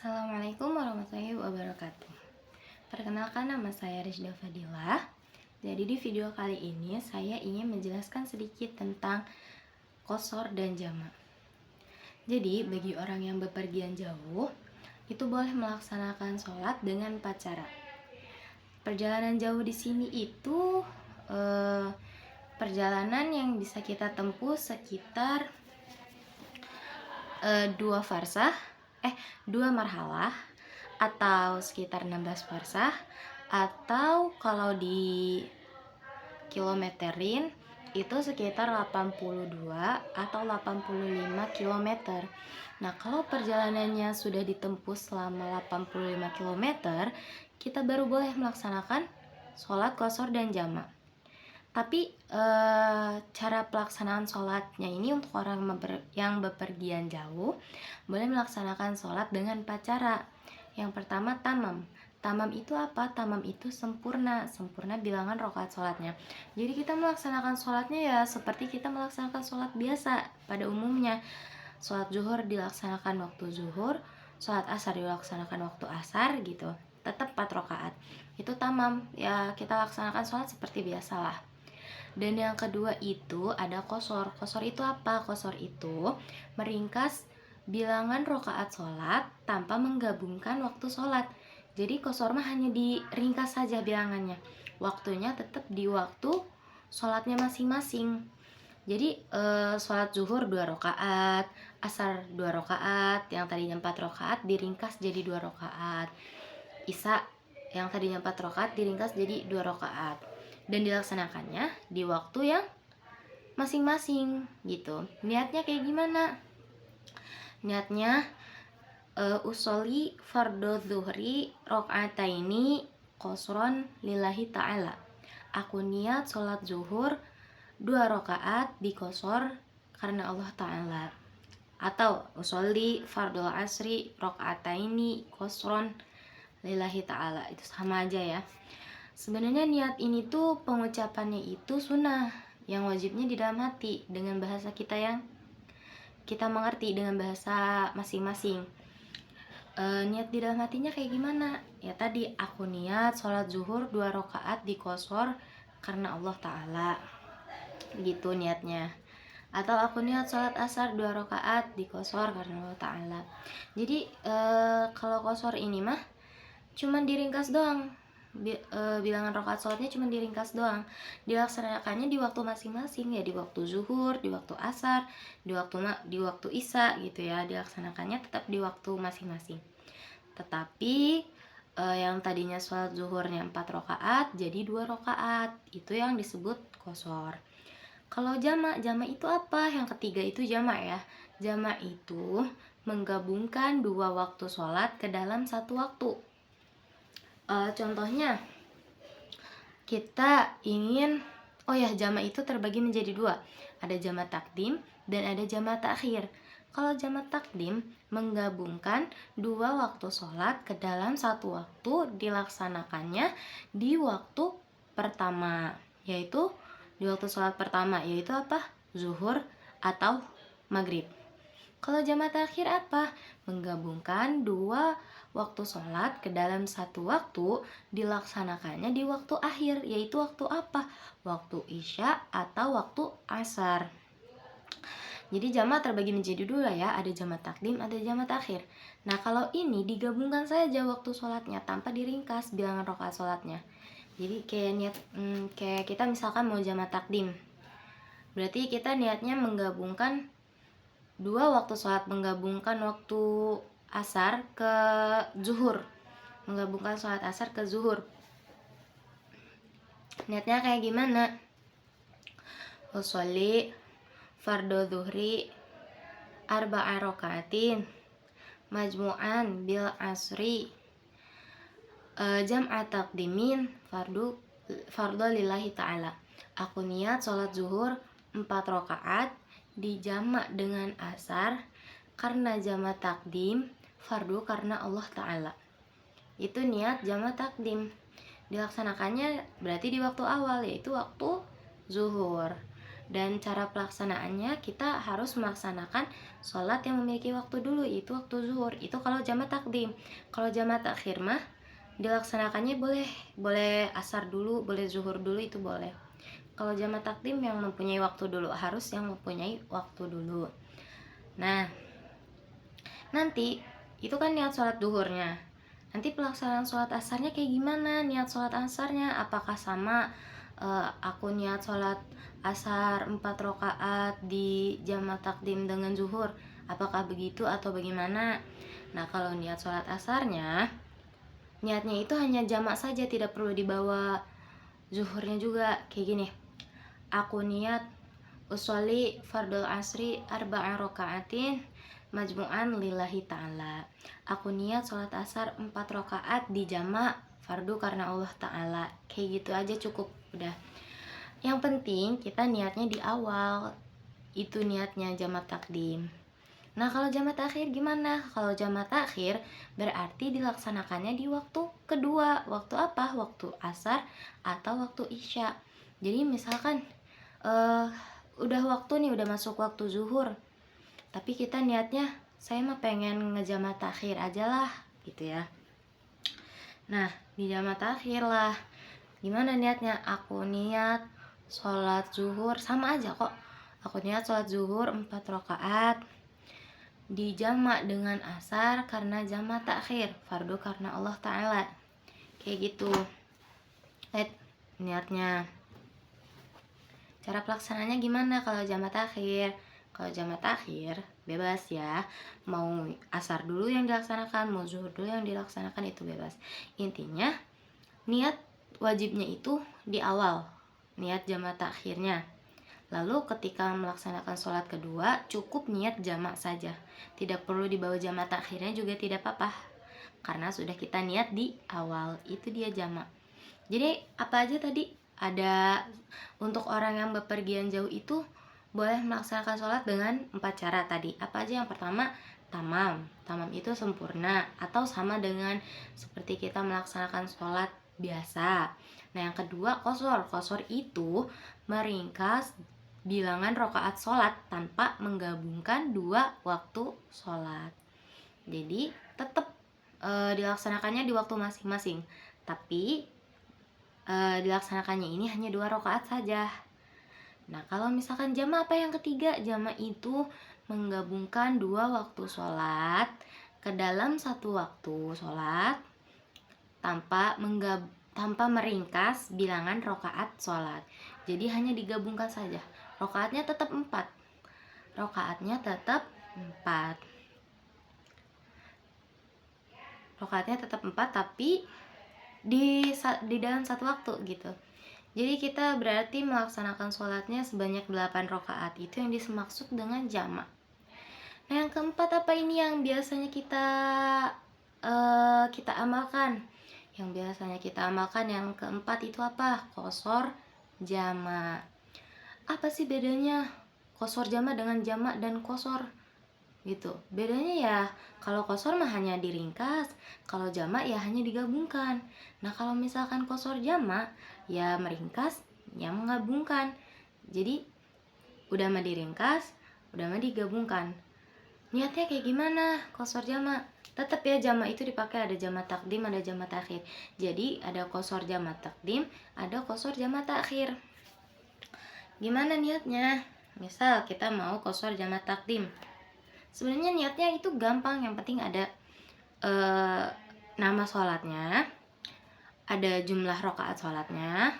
Assalamualaikum warahmatullahi wabarakatuh. Perkenalkan, nama saya Rizda Fadilah. Jadi di video kali ini saya ingin menjelaskan sedikit tentang qashar dan jamak. Jadi bagi orang yang bepergian jauh itu boleh melaksanakan sholat dengan 4 cara. Perjalanan jauh di sini itu perjalanan yang bisa kita tempuh sekitar 2 marhalah atau sekitar 16 farsah, atau kalau di kilometerin itu sekitar 82 atau 85 km. Nah, kalau perjalanannya sudah ditempuh selama 85 km, kita baru boleh melaksanakan sholat qashar dan jamak. Tapi cara pelaksanaan sholatnya ini untuk orang yang bepergian jauh boleh melaksanakan sholat dengan 4 cara. Yang pertama, tamam. Tamam itu apa? Tamam itu sempurna bilangan rakaat sholatnya. Jadi kita melaksanakan sholatnya ya seperti kita melaksanakan sholat biasa pada umumnya. Sholat zuhur dilaksanakan waktu zuhur, sholat asar dilaksanakan waktu asar gitu. Tetap 4 rakaat. Itu tamam, ya kita laksanakan sholat seperti biasalah. Dan yang kedua itu ada qashar. Qashar itu apa? Qashar itu meringkas bilangan rakaat sholat tanpa menggabungkan waktu sholat. Jadi qashar mah hanya diringkas saja bilangannya. Waktunya tetap di waktu sholatnya masing-masing. Jadi sholat zuhur 2 rakaat, asar 2 rakaat, yang tadinya 4 rakaat diringkas jadi 2 rakaat. Isya yang tadinya 4 rakaat diringkas jadi 2 rakaat. Dan dilaksanakannya di waktu yang masing-masing gitu. Niatnya kayak gimana? Niatnya usolli fardhu dzuhri rakaataini qashron lillahi ta'ala. Aku niat sholat zuhur 2 rakaat di qashar karena Allah Ta'ala. Atau usolli fardhu asri rakaataini qashron lillahi ta'ala. Itu sama aja ya. Sebenarnya niat ini tuh pengucapannya itu sunnah, yang wajibnya di dalam hati dengan bahasa kita yang kita mengerti, dengan bahasa masing-masing. Niat di dalam hatinya kayak gimana? Ya tadi, aku niat sholat zuhur 2 rakaat di qashar karena Allah Ta'ala, gitu niatnya. Atau aku niat sholat asar 2 rakaat di qashar karena Allah Ta'ala. Jadi kalau qashar ini mah cuman diringkas doang. Bilangan rakaat sholatnya cuma diringkas doang. Dilaksanakannya di waktu masing-masing, ya di waktu zuhur, di waktu asar, di waktu isya gitu ya. Dilaksanakannya tetap di waktu masing-masing. Tetapi yang tadinya sholat zuhurnya 4 rakaat jadi 2 rakaat. Itu yang disebut qashar. Kalau jamak itu apa? Yang ketiga itu jamak ya. Jamak itu menggabungkan 2 waktu sholat ke dalam 1 waktu. Contohnya kita ingin jamak itu terbagi menjadi 2. Ada jamak takdim dan ada jamak takhir. Kalau jamak takdim menggabungkan 2 waktu sholat ke dalam 1 waktu, dilaksanakannya di waktu pertama, yaitu di waktu sholat pertama, yaitu apa? Zuhur atau maghrib. Kalau jamak takhir apa? Menggabungkan 2 waktu sholat ke dalam 1 waktu, dilaksanakannya di waktu akhir, yaitu waktu apa? Waktu isya atau waktu asar. Jadi jamak terbagi menjadi 2 ya, ada jamak takdim, ada jamak takhir. Nah, kalau ini digabungkan saja waktu sholatnya tanpa diringkas bilangan rakaat sholatnya. Jadi kayak kita misalkan mau jamak takdim, berarti kita niatnya menggabungkan 2 waktu sholat, menggabungkan waktu asar ke zuhur, menggabungkan sholat asar ke zuhur. Niatnya kayak gimana? Usolli fardhu dzuhri 4 rakaatin majmu'an bil asri jam'a taqdimin fardhu lillahi ta'ala. Aku niat sholat zuhur 4 rakaat dijamak dengan asar karena jamak takdim, fardu karena Allah Ta'ala. Itu niat jamak takdim. Dilaksanakannya berarti di waktu awal, yaitu waktu zuhur. Dan cara pelaksanaannya kita harus melaksanakan sholat yang memiliki waktu dulu, yaitu waktu zuhur. Itu kalau jamak takdim. Kalau jamak takhir mah dilaksanakannya boleh asar dulu, boleh zuhur dulu, itu boleh. Kalau jamak takdim yang mempunyai waktu dulu, harus yang mempunyai waktu dulu. Nah, nanti itu kan niat sholat duhurnya. Nanti pelaksanaan sholat asarnya kayak gimana? Niat sholat asarnya apakah sama aku niat sholat asar 4 rakaat di jamak takdim dengan zuhur? Apakah begitu atau bagaimana? Nah, kalau niat sholat asarnya, niatnya itu hanya jamak saja, tidak perlu dibawa zuhurnya juga. Kayak gini, aku niat usolli fardul asri arba'a rakaatin majmu'an lillahi ta'ala. Aku niat sholat asar 4 rakaat di jamak fardu karena Allah Ta'ala. Kayak gitu aja cukup, udah. Yang penting kita niatnya di awal, itu niatnya jamak takdim. Nah, kalau jamak takhir gimana? Kalau jamak takhir berarti dilaksanakannya di waktu kedua. Waktu apa? Waktu asar atau waktu isya. Jadi misalkan udah waktu nih, udah masuk waktu zuhur, tapi kita niatnya saya mah pengen ngejamak takhir aja lah gitu ya. Nah, di jamak takhir lah, gimana niatnya? Aku niat sholat zuhur, sama aja kok. Aku niat sholat zuhur 4 rakaat dijamak dengan asar karena jamak takhir, fardu karena Allah Ta'ala. Kayak gitu niatnya. Cara pelaksananya gimana kalau jamak takhir? Kalau jamak takhir bebas ya, mau asar dulu yang dilaksanakan, mau zuhur dulu yang dilaksanakan, itu bebas. Intinya niat wajibnya itu di awal, niat jamak takhirnya. Lalu ketika melaksanakan sholat kedua, cukup niat jamak saja, tidak perlu dibawa jamak takhirnya juga tidak apa-apa, karena sudah kita niat di awal, itu dia jamak. Jadi apa aja tadi? Ada untuk orang yang bepergian jauh itu boleh melaksanakan sholat dengan 4 cara tadi. Apa aja? Yang pertama, tamam. Tamam itu sempurna atau sama dengan seperti kita melaksanakan sholat biasa. Nah, yang kedua, qosor. Qosor itu meringkas bilangan rakaat sholat tanpa menggabungkan dua waktu sholat. Jadi tetap dilaksanakannya di waktu masing-masing, tapi dilaksanakannya ini hanya 2 rakaat saja. Nah, kalau misalkan jamak apa yang ketiga? Jamak itu menggabungkan 2 waktu sholat ke dalam 1 waktu sholat tanpa meringkas bilangan rakaat sholat. Jadi hanya digabungkan saja. Rakaatnya tetap 4. Rakaatnya tetap 4. Rakaatnya tetap 4 tapi di dalam 1 waktu gitu. Jadi kita berarti melaksanakan sholatnya sebanyak 8 rakaat. Itu yang dimaksud dengan jamak. Nah, yang keempat apa ini yang biasanya kita amalkan? Yang biasanya kita amalkan yang keempat itu apa? Qosor jamak. Apa sih bedanya qosor jamak dengan jamak dan qosor? Gitu. Bedanya ya, kalau qosor mah hanya diringkas, kalau jamak ya hanya digabungkan. Nah, kalau misalkan qosor jamak ya meringkas, ya menggabungkan. Jadi udah mah diringkas, udah mah digabungkan. Niatnya kayak gimana qosor jamak? Tetap ya, jamak itu dipakai ada jamak takdim, ada jamak takhir. Jadi ada qosor jamak takdim, ada qosor jamak takhir. Gimana niatnya? Misal kita mau qosor jamak takdim. Sebenarnya niatnya itu gampang, yang penting ada nama sholatnya, ada jumlah rakaat sholatnya,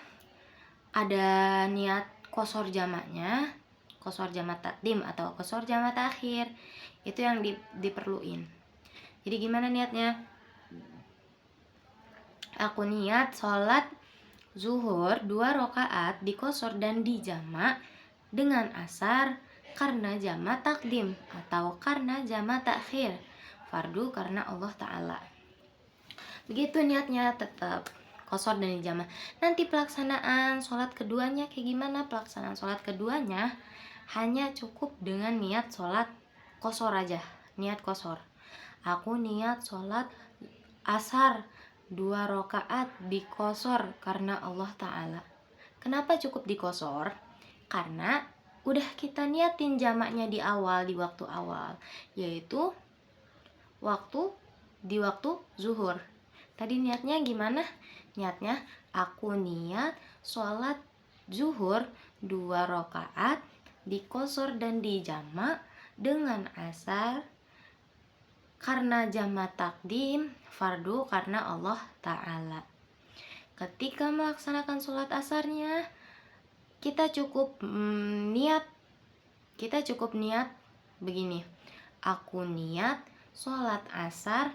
ada niat qosor jamaknya, qosor jamak takdim atau qosor jamak takhir. Itu yang diperluin. Jadi gimana niatnya? Aku niat sholat zuhur 2 rakaat di qosor dan di jamak dengan asar karena jamak takdim atau karena jamak takhir, fardu karena Allah Ta'ala. Begitu niatnya, tetap qosor dan jamak. Nanti pelaksanaan sholat keduanya kayak gimana? Pelaksanaan sholat keduanya hanya cukup dengan niat sholat qosor aja, niat qosor. Aku niat sholat asar 2 rakaat di qosor karena Allah Ta'ala. Kenapa cukup di qosor? Karena udah kita niatin jamaknya di awal, di waktu awal, yaitu di waktu zuhur. Tadi niatnya gimana? Niatnya aku niat sholat zuhur 2 rakaat dikosor dan dijamak dengan asar karena jamak takdim, fardu karena Allah Ta'ala. Ketika melaksanakan sholat asarnya, kita cukup niat begini. Aku niat sholat asar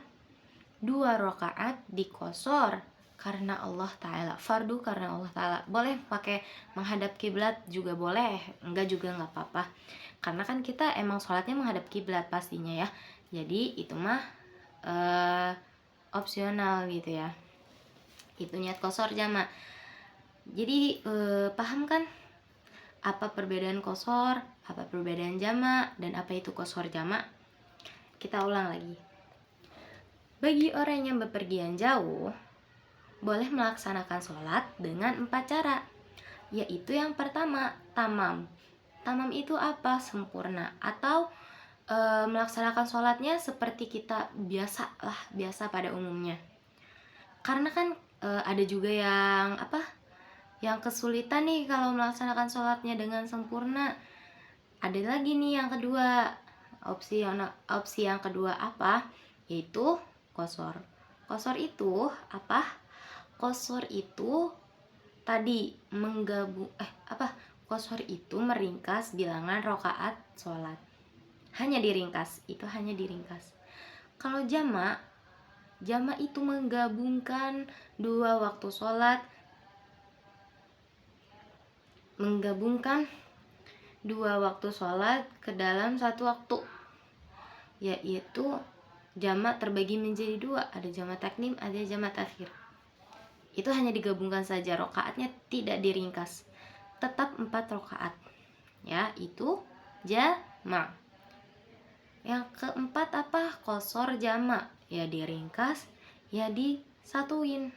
2 rakaat dikosor karena Allah Ta'ala, fardu karena Allah Ta'ala. Boleh pakai menghadap kiblat juga boleh, enggak juga nggak apa-apa, karena kan kita emang sholatnya menghadap kiblat pastinya ya. Jadi itu mah opsional gitu ya. Itu niat kosor jamak. Jadi paham kan apa perbedaan kosor, apa perbedaan jamak, dan apa itu kosor jamak? Kita ulang lagi. Bagi orang yang bepergian jauh, boleh melaksanakan sholat dengan 4 cara, yaitu yang pertama, tamam. Tamam itu apa? Sempurna, atau melaksanakan sholatnya seperti kita biasa pada umumnya. Karena kan ada juga yang yang kesulitan nih kalau melaksanakan sholatnya dengan sempurna. Ada lagi nih yang kedua, opsi yang kedua apa? Yaitu qashar. Qashar itu apa? Qashar itu tadi qashar itu meringkas bilangan rakaat sholat. Hanya diringkas, itu hanya diringkas. Kalau jamak itu menggabungkan 2 waktu sholat, ke dalam 1 waktu, yaitu jamak terbagi menjadi 2, ada jamak takdim, ada jamak takhir. Itu hanya digabungkan saja, rakaatnya tidak diringkas, tetap 4 rakaat ya, itu jamak. Yang keempat apa? Qashar jamak, ya diringkas ya disatuin.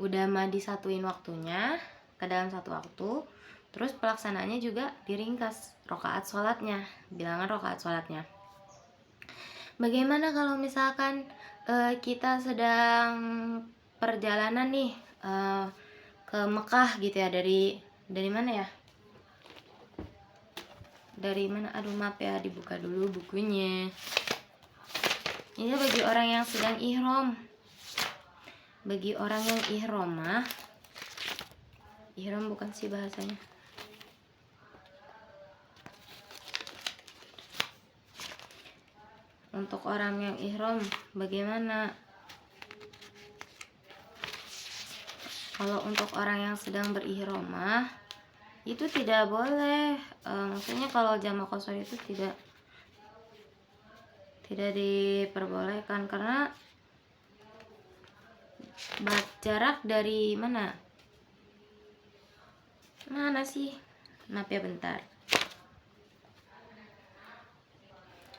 Udah mah disatuin waktunya ke dalam 1 waktu, terus pelaksanaannya juga diringkas rakaat sholatnya, bilangan rakaat sholatnya. Bagaimana kalau misalkan kita sedang perjalanan nih ke Mekah gitu ya, dari mana ya? Dari mana? Aduh maaf ya, dibuka dulu bukunya. Ini bagi orang yang sedang ihram. Bagi orang yang ihram mah, ihram bukan sih bahasanya. Untuk orang yang ihram bagaimana? Kalau untuk orang yang sedang berihram mah, itu tidak boleh. Maksudnya kalau jamak qashar itu tidak diperbolehkan, karena jarak dari mana sih? Maaf ya bentar.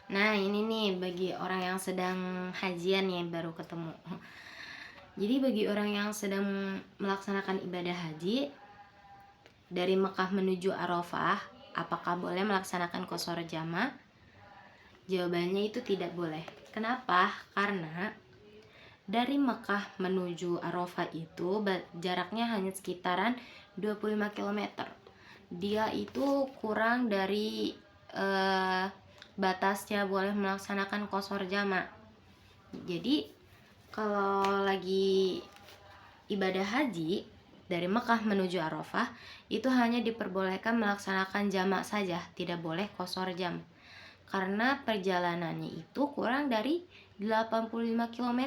Nah ini nih bagi orang yang sedang hajian ya, baru ketemu. Jadi bagi orang yang sedang melaksanakan ibadah haji dari Mekah menuju Arafah, apakah boleh melaksanakan qashar jamak? Jawabannya itu tidak boleh. Kenapa? Karena dari Mekah menuju Arafah itu jaraknya hanya sekitaran 25 km. Dia itu kurang dari batasnya boleh melaksanakan qashar jamak. Jadi kalau lagi ibadah haji dari Mekah menuju Arafah, itu hanya diperbolehkan melaksanakan jamak saja, tidak boleh qashar jamak. Karena perjalanannya itu kurang dari 85 km.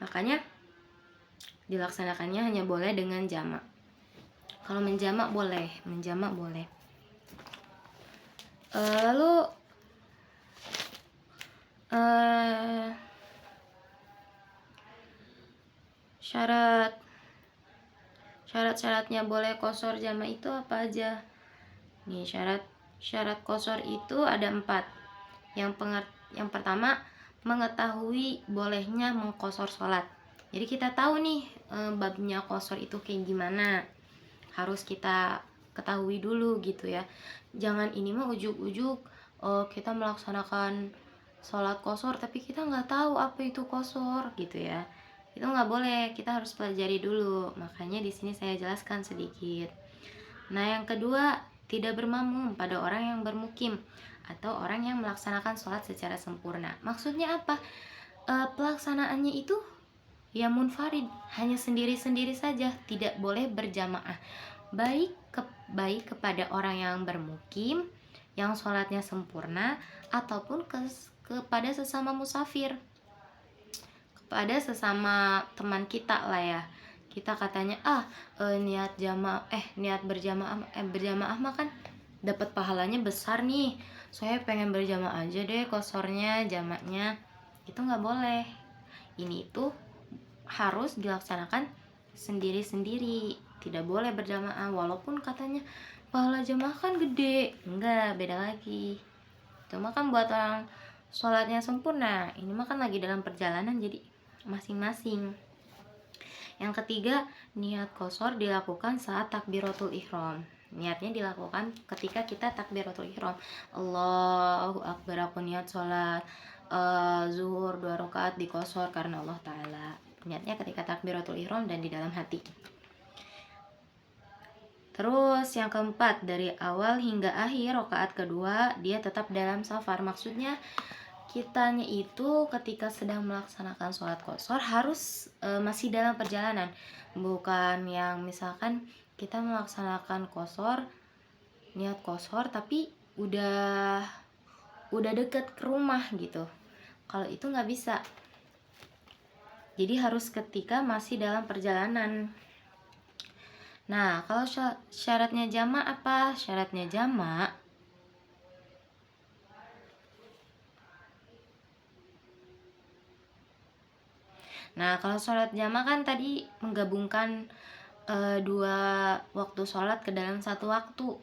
Makanya dilaksanakannya hanya boleh dengan jamak. Kalau menjamak boleh. Lalu syarat-syaratnya boleh qashar jamak itu apa aja? Nih syarat qashar itu ada 4. Yang pertama, mengetahui bolehnya mengqashar sholat. Jadi kita tahu nih babnya qashar itu kayak gimana, harus kita ketahui dulu gitu ya. Jangan ini mah ujuk-ujuk kita melaksanakan sholat qashar tapi kita nggak tahu apa itu qashar gitu ya. Itu nggak boleh, kita harus pelajari dulu. Makanya di sini saya jelaskan sedikit. Nah, yang kedua, tidak bermakmum pada orang yang bermukim atau orang yang melaksanakan sholat secara sempurna. Maksudnya apa? Pelaksanaannya itu ya munfarid, hanya sendiri-sendiri saja, tidak boleh berjamaah. Baik kepada orang yang bermukim, yang sholatnya sempurna, ataupun kepada sesama musafir, kepada sesama teman kita lah ya. Kita katanya niat berjamaah mah kan dapat pahalanya besar nih, saya pengen berjamaah aja deh qasharnya, jamaknya. Itu nggak boleh. Ini itu harus dilaksanakan sendiri-sendiri, tidak boleh berjamaah. Walaupun katanya pahala jamaah kan gede, enggak, beda lagi. Itu mah kan buat orang sholatnya sempurna, ini mah kan lagi dalam perjalanan, jadi masing-masing. Yang ketiga, niat qashar dilakukan saat takbiratul ihram. Niatnya dilakukan ketika kita takbiratul ihram. Allahu akbar, aku niat sholat zuhur 2 rakaat di qashar karena Allah Ta'ala. Niatnya ketika takbiratul ihram dan di dalam hati. Terus yang keempat, dari awal hingga akhir rakaat kedua dia tetap dalam safar. Maksudnya kitanya itu ketika sedang melaksanakan sholat qashar harus masih dalam perjalanan, bukan yang misalkan kita melaksanakan qashar, niat qashar tapi udah deket ke rumah gitu. Kalau itu nggak bisa, jadi harus ketika masih dalam perjalanan. Nah, kalau syaratnya jamak apa? Syaratnya jamak Nah, kalau sholat jamak kan tadi menggabungkan 2 waktu sholat ke dalam 1 waktu.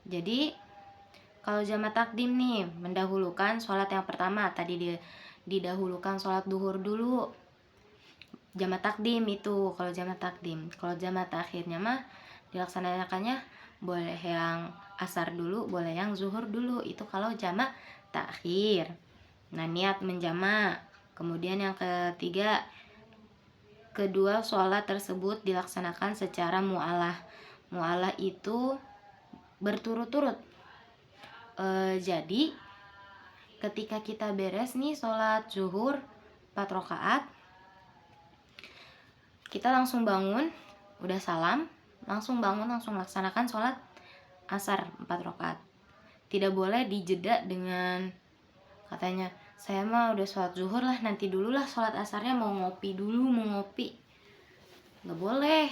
Jadi kalau jamak takdim nih, mendahulukan sholat yang pertama, tadi didahulukan sholat duhur dulu. Jamak takdim itu kalau jamak takdim. Kalau jamak takhirnya mah dilaksanakannya boleh yang asar dulu, boleh yang zuhur dulu. Itu kalau jamak takhir. Nah, niat menjamak. Kemudian yang ketiga, kedua sholat tersebut dilaksanakan secara mu'alah. Mu'alah itu berturut-turut. Jadi ketika kita beres nih sholat zuhur 4 rakaat, kita langsung bangun, udah salam, langsung bangun, langsung laksanakan sholat asar 4 rakaat. Tidak boleh dijeda dengan katanya, saya mah udah sholat zuhur lah, nanti dulu lah sholat asarnya, mau ngopi dulu, mau ngopi. Gak boleh,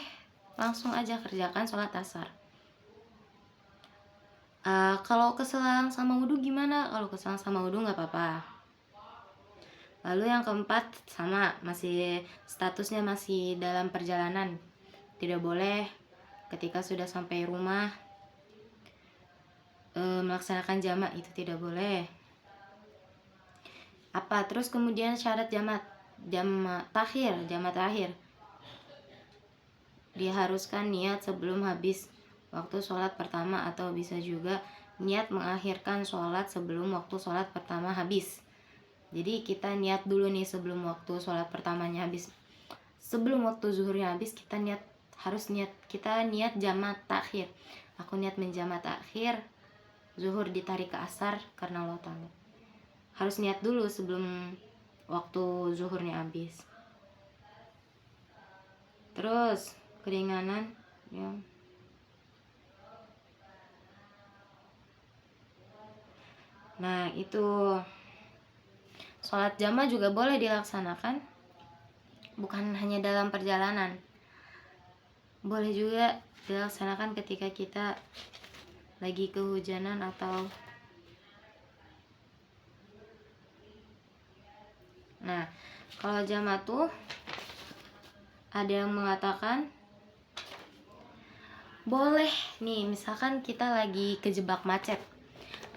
langsung aja kerjakan sholat asar. Kalau keselang sama wudhu gimana? Kalau keselang sama wudhu gak apa-apa. Lalu yang keempat, sama, masih statusnya masih dalam perjalanan. Tidak boleh ketika sudah sampai rumah melaksanakan jamak, itu tidak boleh. Apa? Terus kemudian syarat jamak takhir. Diharuskan niat sebelum habis waktu sholat pertama, atau bisa juga niat mengakhirkan sholat sebelum waktu sholat pertama habis. Jadi kita niat dulu nih sebelum waktu sholat pertamanya habis, sebelum waktu zuhurnya habis, kita niat jamak takhir. Aku niat menjamak takhir, zuhur ditarik ke asar karena Allah Ta'ala. Harus niat dulu sebelum waktu zuhurnya habis. Terus keringanan ya. Nah, itu sholat jamak juga boleh dilaksanakan bukan hanya dalam perjalanan, boleh juga dilaksanakan ketika kita lagi kehujanan atau nah, kalau jamak tuh ada yang mengatakan boleh nih, misalkan kita lagi kejebak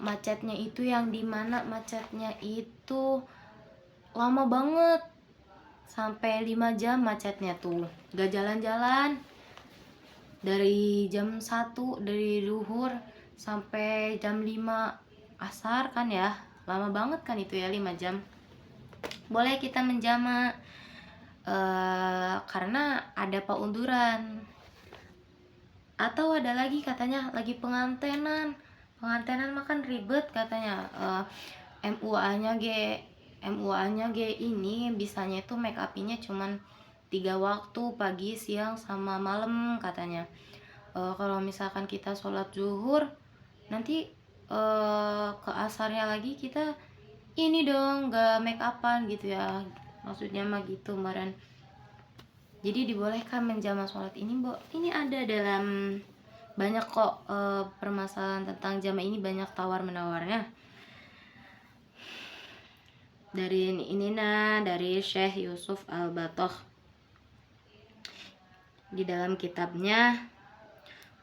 macetnya itu yang dimana macetnya itu lama banget, sampai 5 jam macetnya tuh, gak jalan-jalan. dari jam 1 dari duhur sampai jam 5 asar kan ya, lama banget kan itu ya, 5 jam. Boleh kita menjamak karena ada paunduran. Atau ada lagi katanya lagi pengantenan makan ribet katanya. MUA-nya ini bisanya itu make up-nya cuman 3 waktu, pagi, siang, sama malam katanya. Kalau misalkan kita sholat zuhur, nanti ke asarnya lagi kita ini dong gak make upan gitu ya, maksudnya mah gitu meren. Jadi dibolehkan menjamak sholat ini, ini ada dalam banyak kok permasalahan tentang jamak ini, banyak tawar menawarnya. Dari dari Syekh Yusuf Al-Batoh di dalam kitabnya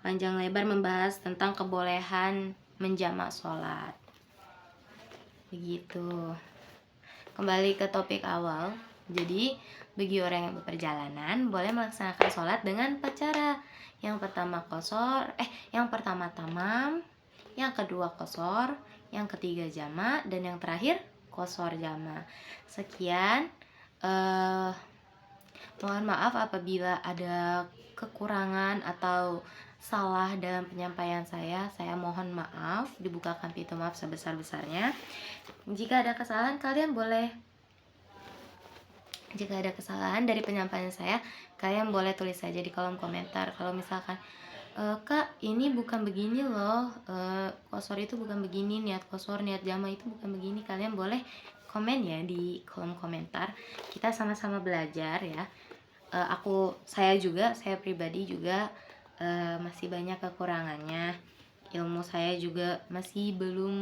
panjang lebar membahas tentang kebolehan menjamak sholat. Begitu. Kembali ke topik awal. Jadi bagi orang yang berperjalanan boleh melaksanakan sholat dengan 4 cara. Yang pertama yang pertama tamam, yang kedua qashar, yang ketiga jamak, dan yang terakhir qashar jamak. Sekian. Mohon maaf apabila ada kekurangan atau salah dalam penyampaian saya mohon maaf, dibukakan pintu maaf sebesar-besarnya. Jika ada kesalahan dari penyampaian saya, kalian boleh tulis saja di kolom komentar. Kalau misalkan Kak, ini bukan begini loh, qashar itu bukan begini, niat qashar, niat jamak itu bukan begini, kalian boleh komen ya di kolom komentar. Kita sama-sama belajar ya. Saya pribadi juga masih banyak kekurangannya. Ilmu saya juga masih belum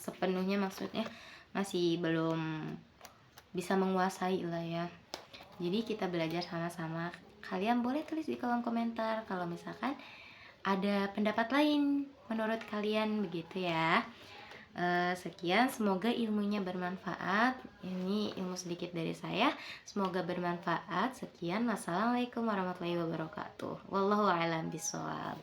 sepenuhnya, maksudnya masih belum bisa menguasai lah ya. Jadi kita belajar sama-sama. Kalian boleh tulis di kolom komentar kalau misalkan ada pendapat lain menurut kalian, begitu ya. Sekian, semoga ilmunya bermanfaat. Ini ilmu sedikit dari saya, semoga bermanfaat. Sekian, wassalamualaikum warahmatullahi wabarakatuh. Wallahu a'lam bishawab.